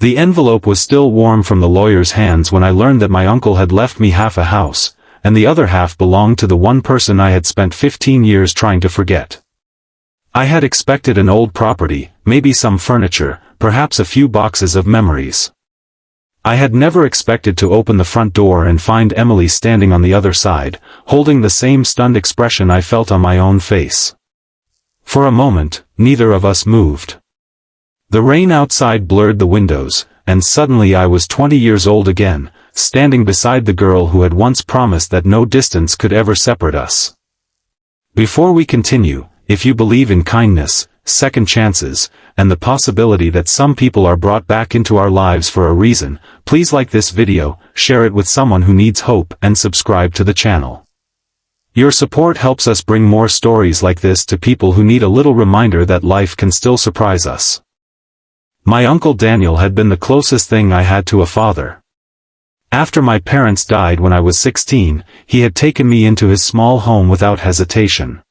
The envelope was still warm from the lawyer's hands when I learned that my uncle had left me half a house, and the other half belonged to the one person I had spent 15 years trying to forget. I had expected an old property, maybe some furniture, perhaps a few boxes of memories. I had never expected to open the front door and find Emily standing on the other side, holding the same stunned expression I felt on my own face. For a moment, neither of us moved. The rain outside blurred the windows, and suddenly I was 20 years old again, standing beside the girl who had once promised that no distance could ever separate us. Before we continue, if you believe in kindness, second chances, and the possibility that some people are brought back into our lives for a reason, please like this video, share it with someone who needs hope, and subscribe to the channel. Your support helps us bring more stories like this to people who need a little reminder that life can still surprise us. My Uncle Daniel had been the closest thing I had to a father. After my parents died when I was 16, he had taken me into his small home without hesitation.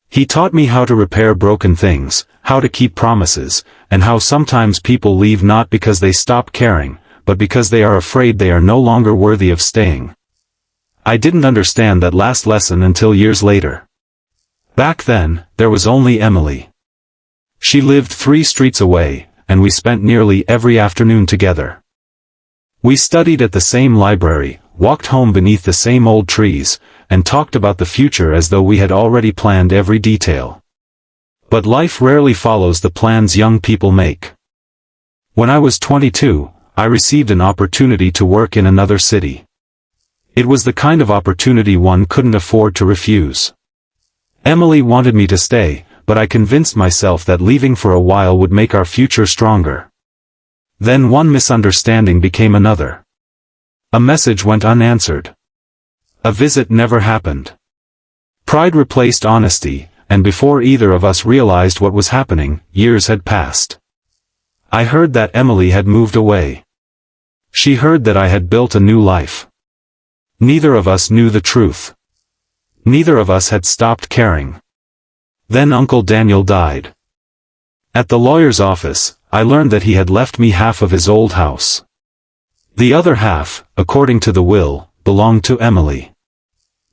He taught me how to repair broken things, how to keep promises, and how sometimes people leave not because they stop caring, but because they are afraid they are no longer worthy of staying. I didn't understand that last lesson until years later. Back then, there was only Emily. She lived 3 streets away, and we spent nearly every afternoon together. We studied at the same library, walked home beneath the same old trees, and talked about the future as though we had already planned every detail. But life rarely follows the plans young people make. When I was 22, I received an opportunity to work in another city. It was the kind of opportunity one couldn't afford to refuse. Emily wanted me to stay, but I convinced myself that leaving for a while would make our future stronger. Then one misunderstanding became another. A message went unanswered. A visit never happened. Pride replaced honesty, and before either of us realized what was happening, years had passed. I heard that Emily had moved away. She heard that I had built a new life. Neither of us knew the truth. Neither of us had stopped caring. Then Uncle Daniel died. At the lawyer's office, I learned that he had left me half of his old house. The other half, according to the will, belonged to Emily.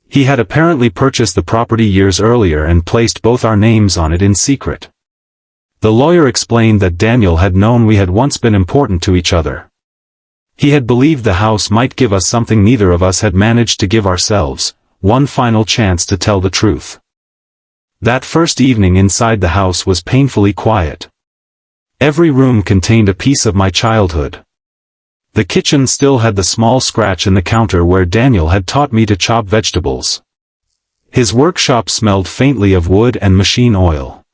He had apparently purchased the property years earlier and placed both our names on it in secret. The lawyer explained that Daniel had known we had once been important to each other. He had believed the house might give us something neither of us had managed to give ourselves, one final chance to tell the truth. That first evening inside the house was painfully quiet. Every room contained a piece of my childhood. The kitchen still had the small scratch in the counter where Daniel had taught me to chop vegetables. His workshop smelled faintly of wood and machine oil.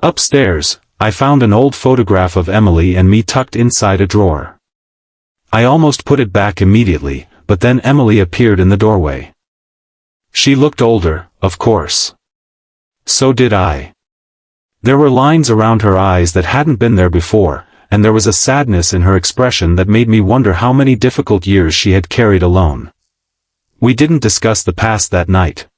Upstairs, I found an old photograph of Emily and me tucked inside a drawer. I almost put it back immediately, but then Emily appeared in the doorway. She looked older, of course. So did I. There were lines around her eyes that hadn't been there before, and there was a sadness in her expression that made me wonder how many difficult years she had carried alone. We didn't discuss the past that night.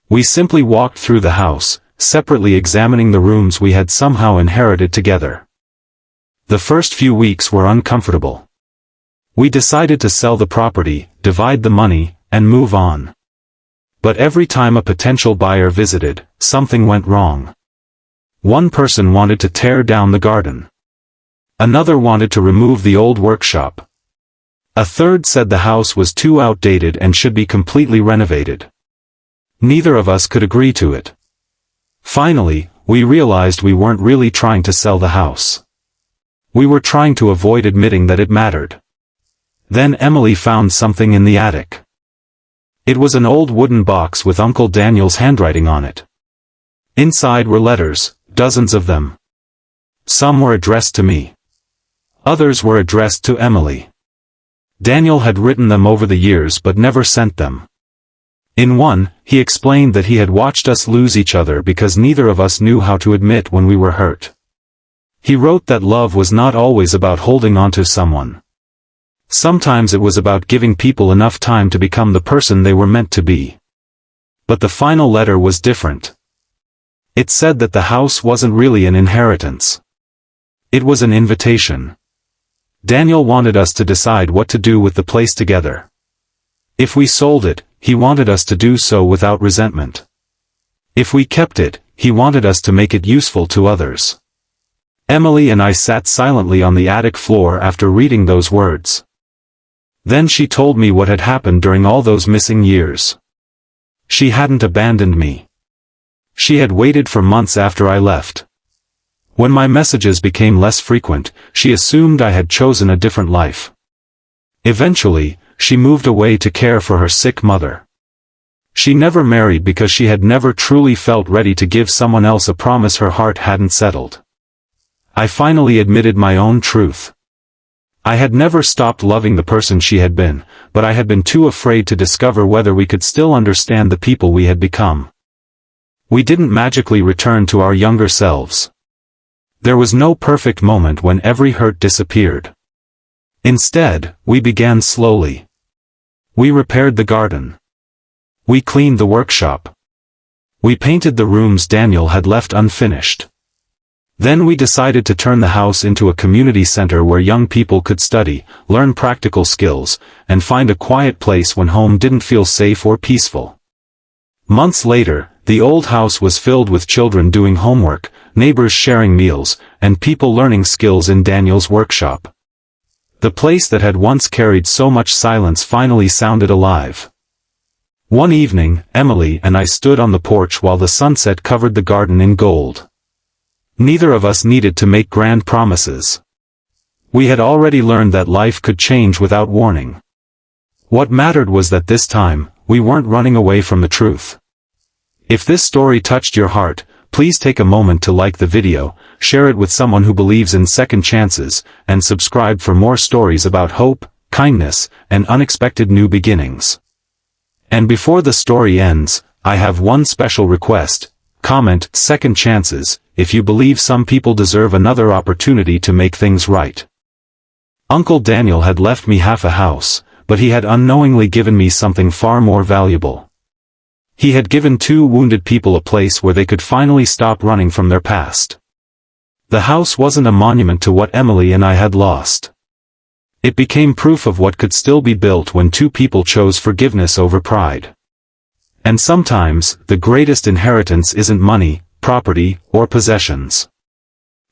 We simply walked through the house, separately examining the rooms we had somehow inherited together. The first few weeks were uncomfortable. We decided to sell the property, divide the money, and move on. But every time a potential buyer visited, something went wrong. One person wanted to tear down the garden. Another wanted to remove the old workshop. A third said the house was too outdated and should be completely renovated. Neither of us could agree to it. Finally, we realized we weren't really trying to sell the house. We were trying to avoid admitting that it mattered. Then Emily found something in the attic. It was an old wooden box with Uncle Daniel's handwriting on it. Inside were letters, dozens of them. Some were addressed to me. Others were addressed to Emily. Daniel had written them over the years but never sent them. In one, he explained that he had watched us lose each other because neither of us knew how to admit when we were hurt. He wrote that love was not always about holding on to someone. Sometimes it was about giving people enough time to become the person they were meant to be. But the final letter was different. It said that the house wasn't really an inheritance. It was an invitation. Daniel wanted us to decide what to do with the place together. If we sold it, he wanted us to do so without resentment. If we kept it, he wanted us to make it useful to others. Emily and I sat silently on the attic floor after reading those words. Then she told me what had happened during all those missing years. She hadn't abandoned me. She had waited for months after I left. When my messages became less frequent, she assumed I had chosen a different life. Eventually, she moved away to care for her sick mother. She never married because she had never truly felt ready to give someone else a promise her heart hadn't settled. I finally admitted my own truth. I had never stopped loving the person she had been, but I had been too afraid to discover whether we could still understand the people we had become. We didn't magically return to our younger selves. There was no perfect moment when every hurt disappeared. Instead, we began slowly. We repaired the garden. We cleaned the workshop. We painted the rooms Daniel had left unfinished. Then we decided to turn the house into a community center where young people could study, learn practical skills, and find a quiet place when home didn't feel safe or peaceful. Months later, the old house was filled with children doing homework, neighbors sharing meals, and people learning skills in Daniel's workshop. The place that had once carried so much silence finally sounded alive. One evening, Emily and I stood on the porch while the sunset covered the garden in gold. Neither of us needed to make grand promises. We had already learned that life could change without warning. What mattered was that this time, we weren't running away from the truth. If this story touched your heart, please take a moment to like the video, share it with someone who believes in second chances, and subscribe for more stories about hope, kindness, and unexpected new beginnings. And before the story ends, I have one special request: comment "second chances" if you believe some people deserve another opportunity to make things right. Uncle Daniel had left me half a house, but he had unknowingly given me something far more valuable. He had given 2 wounded people a place where they could finally stop running from their past. The house wasn't a monument to what Emily and I had lost. It became proof of what could still be built when 2 people chose forgiveness over pride. And sometimes, the greatest inheritance isn't money, property, or possessions.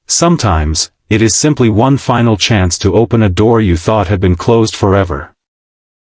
Sometimes, it is simply one final chance to open a door you thought had been closed forever.